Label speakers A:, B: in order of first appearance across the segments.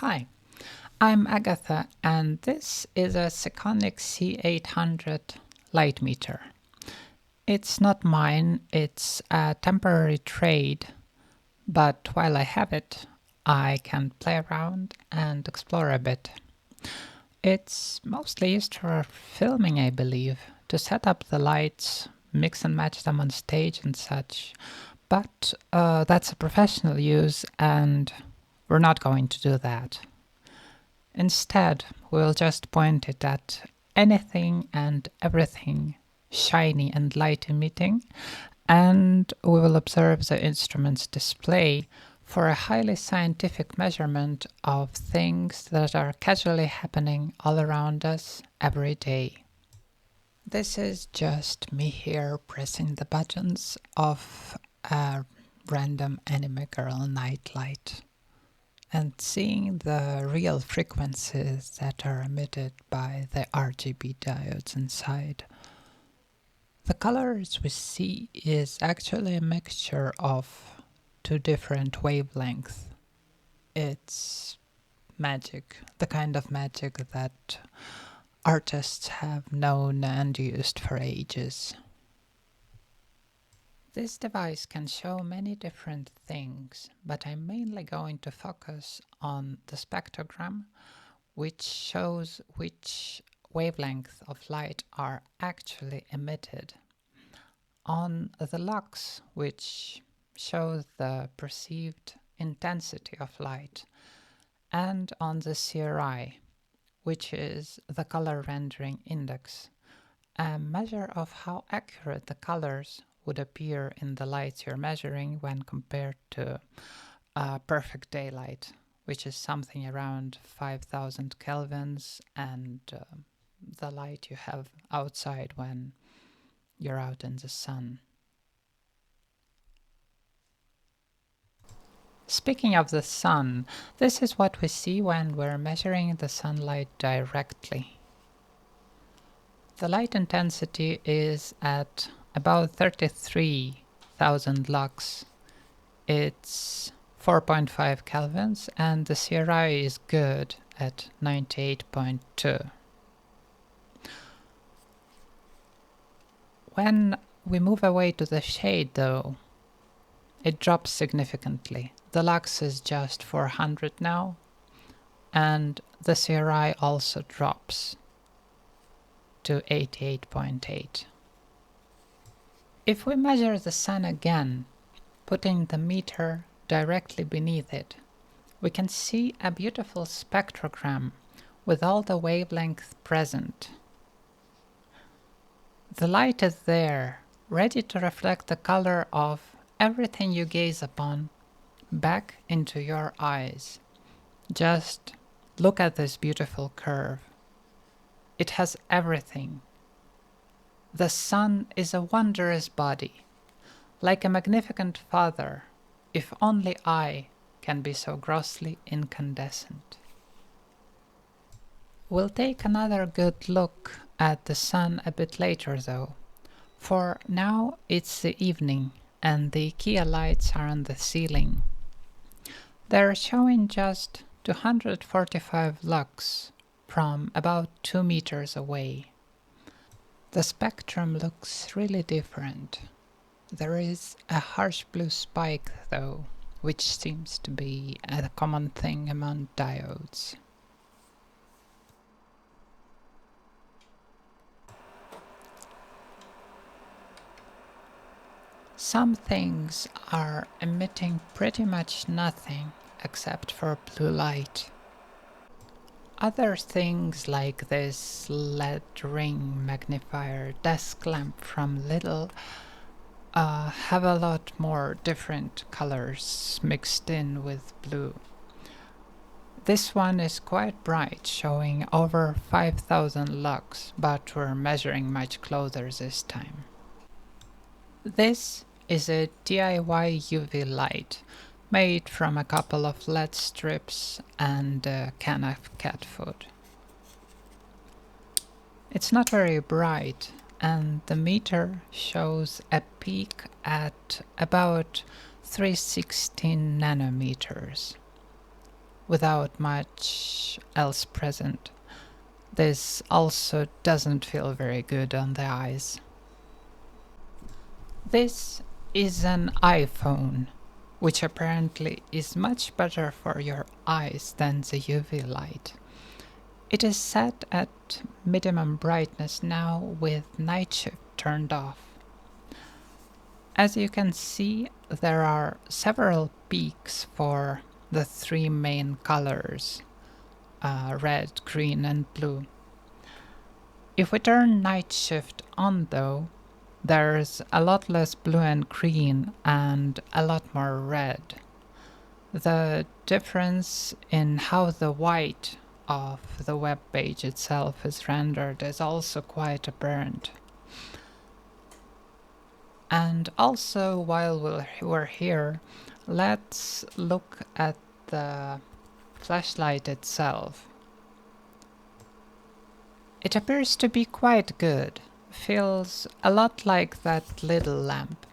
A: Hi, I'm Agatha and this is a Sekonic C-800 light meter. It's not mine, it's a temporary trade, but while I have it, I can play around and explore a bit. It's mostly used for filming, I believe, to set up the lights, mix and match them on stage and such, but that's a professional use and we're not going to do that. Instead, we'll just point it at anything and everything shiny and light emitting, and we will observe the instrument's display for a highly scientific measurement of things that are casually happening all around us every day. This is just me here pressing the buttons of a random anime girl nightlight and seeing the real frequencies that are emitted by the RGB diodes inside. The colors we see is actually a mixture of two different wavelengths. It's magic, the kind of magic that artists have known and used for ages. This device can show many different things, but I'm mainly going to focus on the spectrogram, which shows which wavelengths of light are actually emitted, on the lux, which shows the perceived intensity of light, and on the CRI, which is the color rendering index, a measure of how accurate the colors would appear in the lights you're measuring when compared to perfect daylight, which is something around 5000 kelvins, and the light you have outside when you're out in the sun. Speaking of the sun, this is what we see when we're measuring the sunlight directly. The light intensity is at about 33,000 lux. It's 4.5 kelvins and the CRI is good at 98.2. When we move away to the shade though, it drops significantly. The lux is just 400 now, and the CRI also drops to 88.8. If we measure the sun again, putting the meter directly beneath it, we can see a beautiful spectrogram with all the wavelengths present. The light is there, ready to reflect the color of everything you gaze upon back into your eyes. Just look at this beautiful curve. It has everything. The sun is a wondrous body, like a magnificent father, if only I can be so grossly incandescent. We'll take another good look at the sun a bit later though. For now it's the evening and the IKEA lights are on the ceiling. They're showing just 245 lux from about 2 meters away. The spectrum looks really different. There is a harsh blue spike though, which seems to be a common thing among diodes. Some things are emitting pretty much nothing except for blue light. Other things like this LED ring magnifier desk lamp from Lidl have a lot more different colors mixed in with blue. This one is quite bright, showing over 5000 lux, but we're measuring much closer this time. This is a DIY UV light made from a couple of LED strips and a can of cat food. It's not very bright, and the meter shows a peak at about 316 nanometers. without much else present. This also doesn't feel very good on the eyes. This is an iPhone, which apparently is much better for your eyes than the UV light. It is set at minimum brightness now with night shift turned off. As you can see, there are several peaks for the three main colors, red, green and blue. If we turn night shift on though, there's a lot less blue and green and a lot more red. The difference in how the white of the web page itself is rendered is also quite apparent. And also, while we're here, let's look at the flashlight itself. It appears to be quite good. Feels a lot like that Lidl lamp.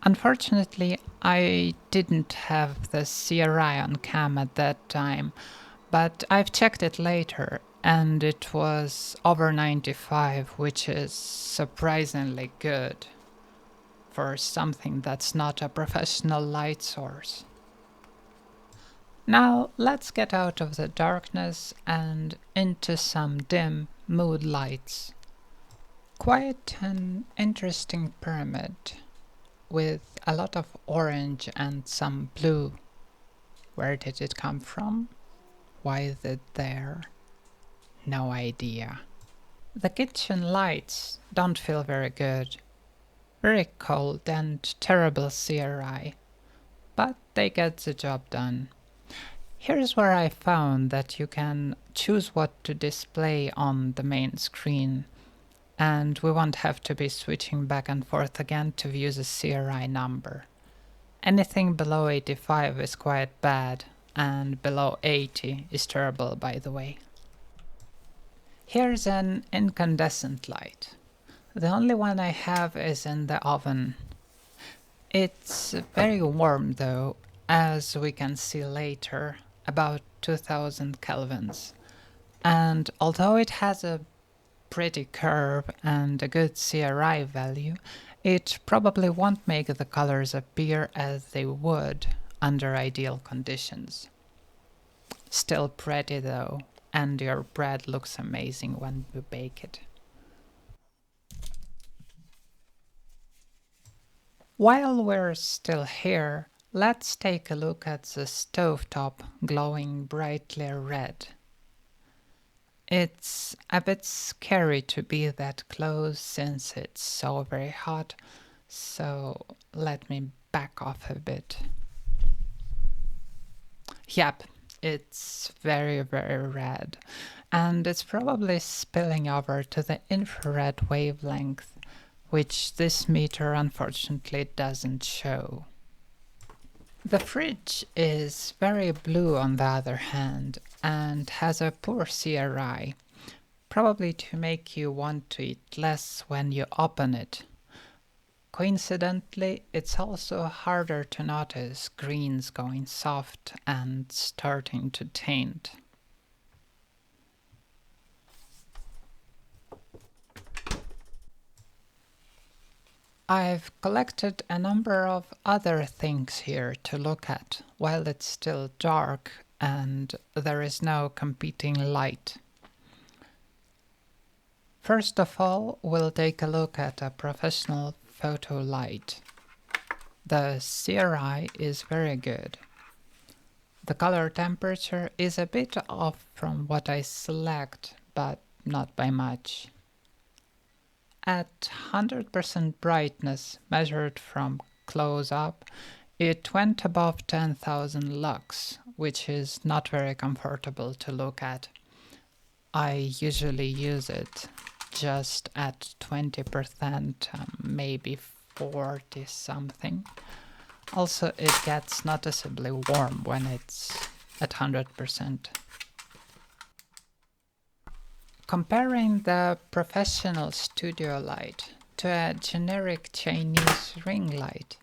A: Unfortunately, I didn't have the CRI on cam at that time, but I've checked it later and it was over 95, which is surprisingly good for something that's not a professional light source. Now let's get out of the darkness and into some dim mood lights. Quite an interesting pyramid with a lot of orange and some blue. Where did it come from? Why is it there? No idea. The kitchen lights don't feel very good. Very cold and terrible CRI, but they get the job done. Here's where I found that you can choose what to display on the main screen, and we won't have to be switching back and forth again to view the CRI number. Anything below 85 is quite bad, and below 80 is terrible, by the way. Here's an incandescent light. The only one I have is in the oven. It's very warm though, as we can see later, about 2000 kelvins. And although it has a pretty curve and a good CRI value, it probably won't make the colors appear as they would under ideal conditions. Still pretty though, and your bread looks amazing when you bake it. While we're still here, let's take a look at the stovetop glowing brightly red. It's a bit scary to be that close since it's so very hot, so let me back off a bit. Yep, it's very red, and it's probably spilling over to the infrared wavelength, which this meter unfortunately doesn't show. The fridge is very blue on the other hand, and has a poor CRI, probably to make you want to eat less when you open it. Coincidentally, it's also harder to notice greens going soft and starting to taint. I've collected a number of other things here to look at while it's still dark and there is no competing light. First of all, we'll take a look at a professional photo light. The CRI is very good. The color temperature is a bit off from what I select, but not by much. At 100% brightness measured from close up, it went above 10,000 lux, which is not very comfortable to look at. I usually use it just at 20%, maybe 40 something. Also, it gets noticeably warm when it's at 100%. Comparing the professional studio light to a generic Chinese ring light,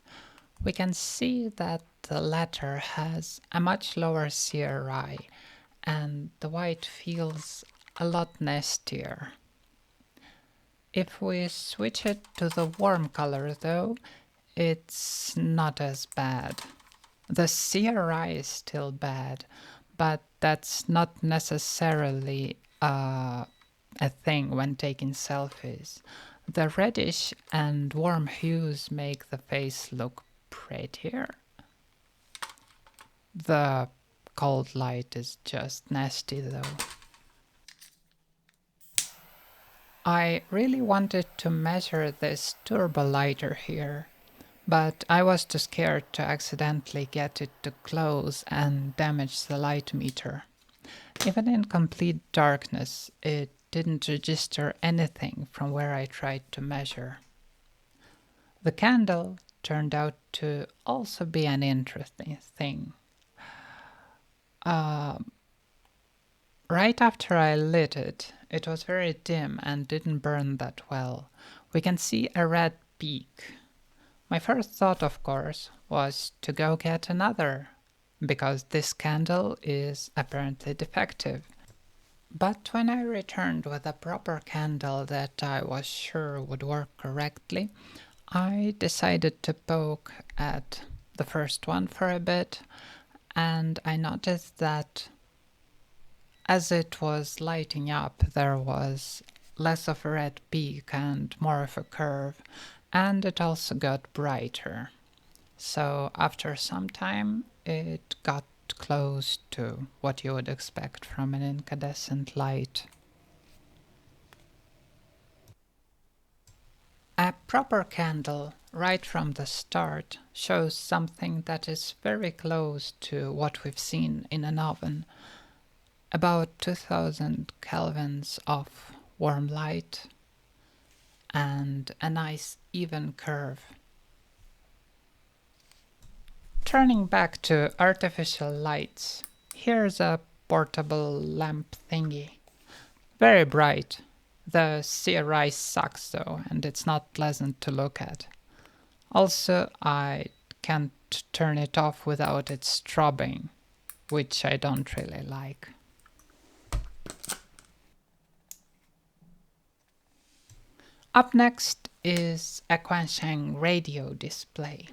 A: we can see that the latter has a much lower CRI and the white feels a lot nastier. If we switch it to the warm color though, it's not as bad. The CRI is still bad, but that's not necessarily a thing when taking selfies. The reddish and warm hues make the face look prettier. The cold light is just nasty though. I really wanted to measure this turbo lighter here, but I was too scared to accidentally get it too close and damage the light meter. Even in complete darkness, it didn't register anything from where I tried to measure. The candle turned out to also be an interesting thing. Right after I lit it, it was very dim and didn't burn that well. We can see a red peak. My first thought, of course, was to go get another, because this candle is apparently defective. But when I returned with a proper candle that I was sure would work correctly, I decided to poke at the first one for a bit, and I noticed that as it was lighting up, there was less of a red peak and more of a curve, and it also got brighter. So after some time, it got close to what you would expect from an incandescent light. A proper candle, right from the start, shows something that is very close to what we've seen in an oven. About 2000 kelvins of warm light and a nice even curve. Turning back to artificial lights, here's a portable lamp thingy. Very bright. The CRI sucks though, and it's not pleasant to look at. Also, I can't turn it off without it strobing, which I don't really like. Up next is a quansheng radio display.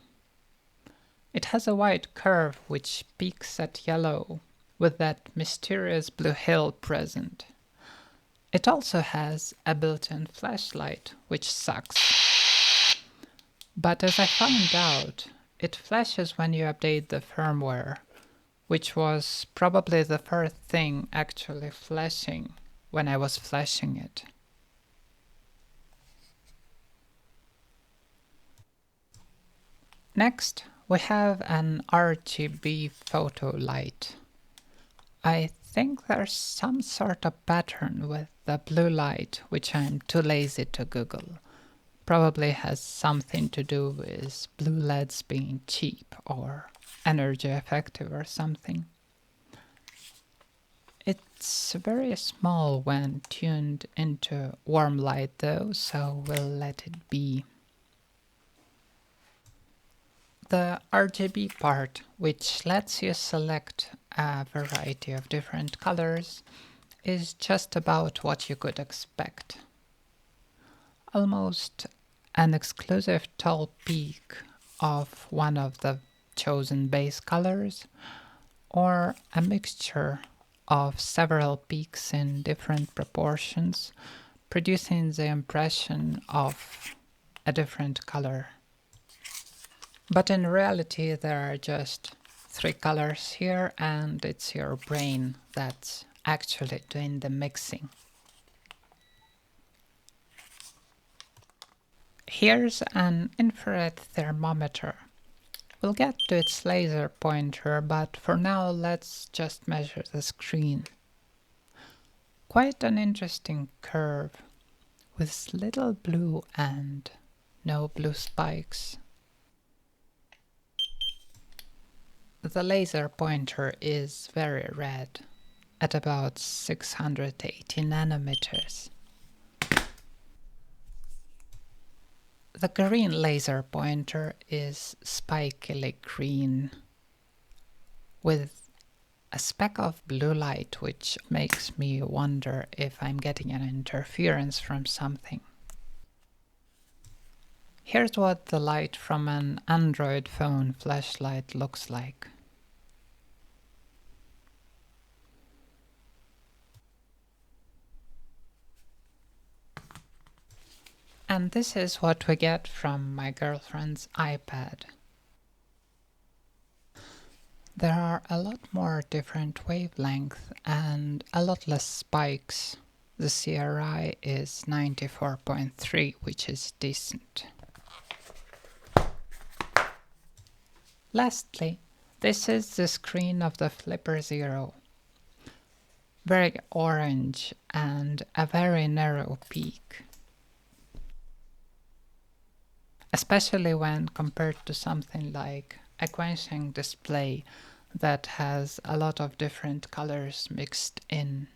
A: It has a white curve which peaks at yellow, with that mysterious blue hill present. It also has a built-in flashlight, which sucks. But as I found out, it flashes when you update the firmware, which was probably the first thing actually flashing when I was flashing it. Next, we have an RGB photo light. I think there's some sort of pattern with the blue light, which I'm too lazy to Google. Probably has something to do with blue LEDs being cheap or energy effective or something. It's very small when tuned into warm light though, so we'll let it be. The RGB part, which lets you select a variety of different colors, is just about what you could expect. Almost an exclusive tall peak of one of the chosen base colors, or a mixture of several peaks in different proportions, producing the impression of a different color. But in reality, there are just 3 colors here, and it's your brain that's actually doing the mixing. Here's an infrared thermometer. We'll get to its laser pointer, but for now let's just measure the screen. Quite an interesting curve, with little blue and no blue spikes. The laser pointer is very red, at about 680 nanometers. The green laser pointer is spikily green, with a speck of blue light, which makes me wonder if I'm getting an interference from something. Here's what the light from an Android phone flashlight looks like. And this is what we get from my girlfriend's iPad. There are a lot more different wavelengths and a lot less spikes. The CRI is 94.3, which is decent. Lastly, this is the screen of the Flipper Zero. Very orange and a very narrow peak. Especially when compared to something like a quansheng display that has a lot of different colors mixed in.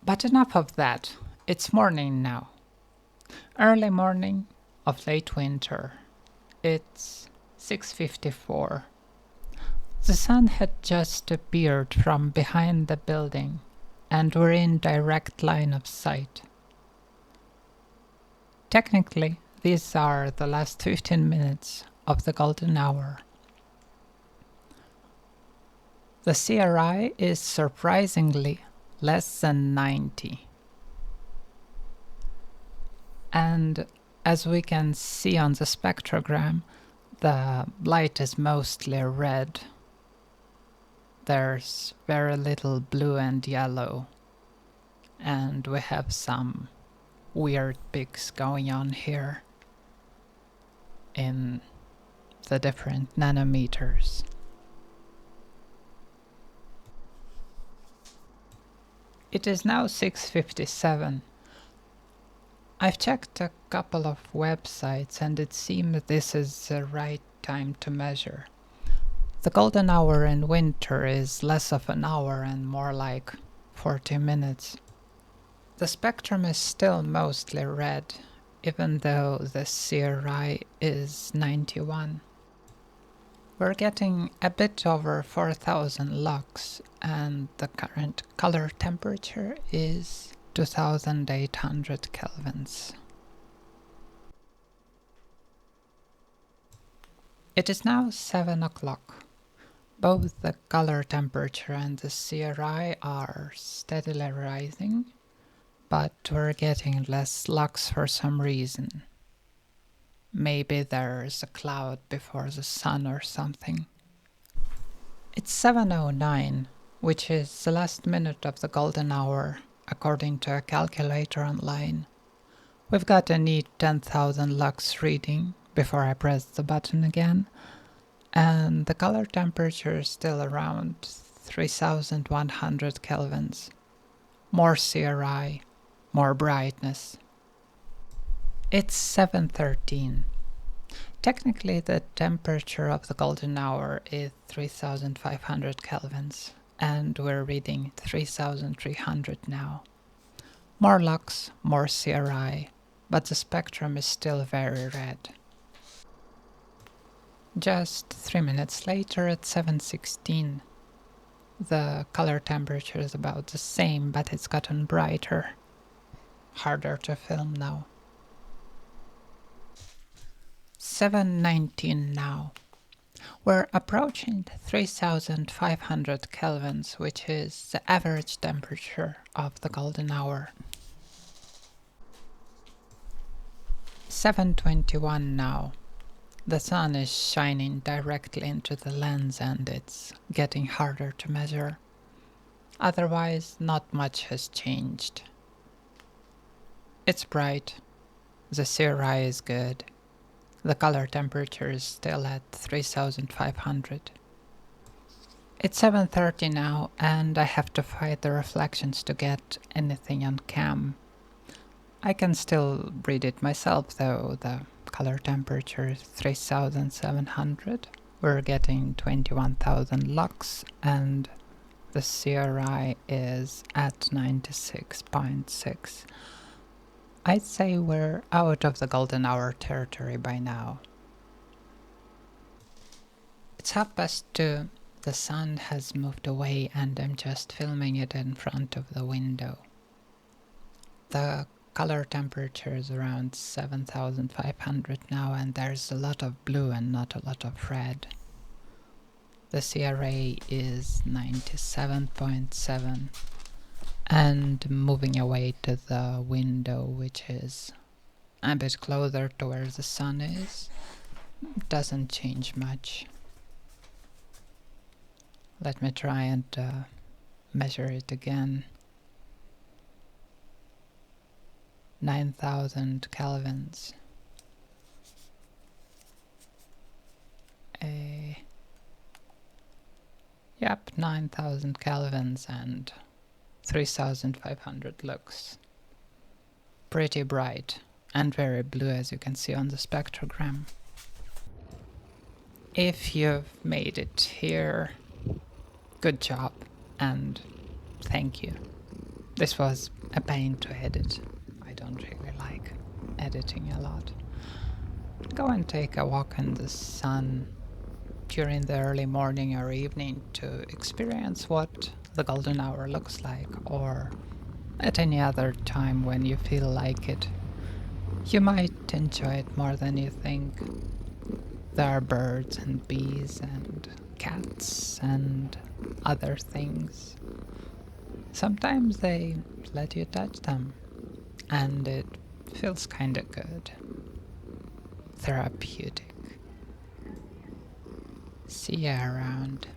A: But enough of that. It's morning now. Early morning of late winter. It's 6:54. The sun had just appeared from behind the building, and we're in direct line of sight. Technically, these are the last 15 minutes of the golden hour. The CRI is surprisingly less than 90. And as we can see on the spectrogram, the light is mostly red. There's very little blue and yellow. And we have some weird peaks going on here in the different nanometers. It is now 6:57. I've checked a couple of websites and it seems this is the right time to measure. The golden hour in winter is less of an hour and more like 40 minutes. The spectrum is still mostly red, even though the CRI is 91. We're getting a bit over 4000 lux and the current color temperature is 2800 kelvins. It is now 7 o'clock. Both the color temperature and the CRI are steadily rising, but we're getting less lux for some reason. Maybe there's a cloud before the sun or something. It's 7:09, which is the last minute of the golden hour, according to a calculator online. We've got a neat 10,000 lux reading before I press the button again, and the color temperature is still around 3100 kelvins. More CRI, more brightness. It's 7:13. Technically the temperature of the golden hour is 3500 kelvins, and we're reading 3300 now. More lux, more CRI, but the spectrum is still very red. Just 3 minutes later at 7:16, the color temperature is about the same, but it's gotten brighter. Harder to film now. 7:19 now. We're approaching 3500 kelvins, which is the average temperature of the golden hour. 7:21 now. The sun is shining directly into the lens and it's getting harder to measure. Otherwise, not much has changed. It's bright. The CRI is good. The color temperature is still at 3500. It's 7:30 now and I have to fight the reflections to get anything on cam. I can still read it myself though. The color temperature is 3700. We're getting 21,000 lux and the CRI is at 96.6. I'd say we're out of the golden hour territory by now. It's 2:30. The sun has moved away and I'm just filming it in front of the window. The color temperature is around 7,500 now, and there's a lot of blue and not a lot of red. The CRA is 97.7, and moving away to the window, which is a bit closer to where the sun is, doesn't change much. Let me try and measure it again. 9,000 kelvins. Yep, 9,000 kelvins and 3,500 lux. Pretty bright and very blue, as you can see on the spectrogram. If you've made it here, good job and thank you. This was a pain to edit. I don't really like editing a lot. Go and take a walk in the sun during the early morning or evening to experience what the golden hour looks like, or at any other time when you feel like it. You might enjoy it more than you think. There are birds and bees and cats and other things. Sometimes they let you touch them, and it feels kinda good. Therapeutic. See ya around.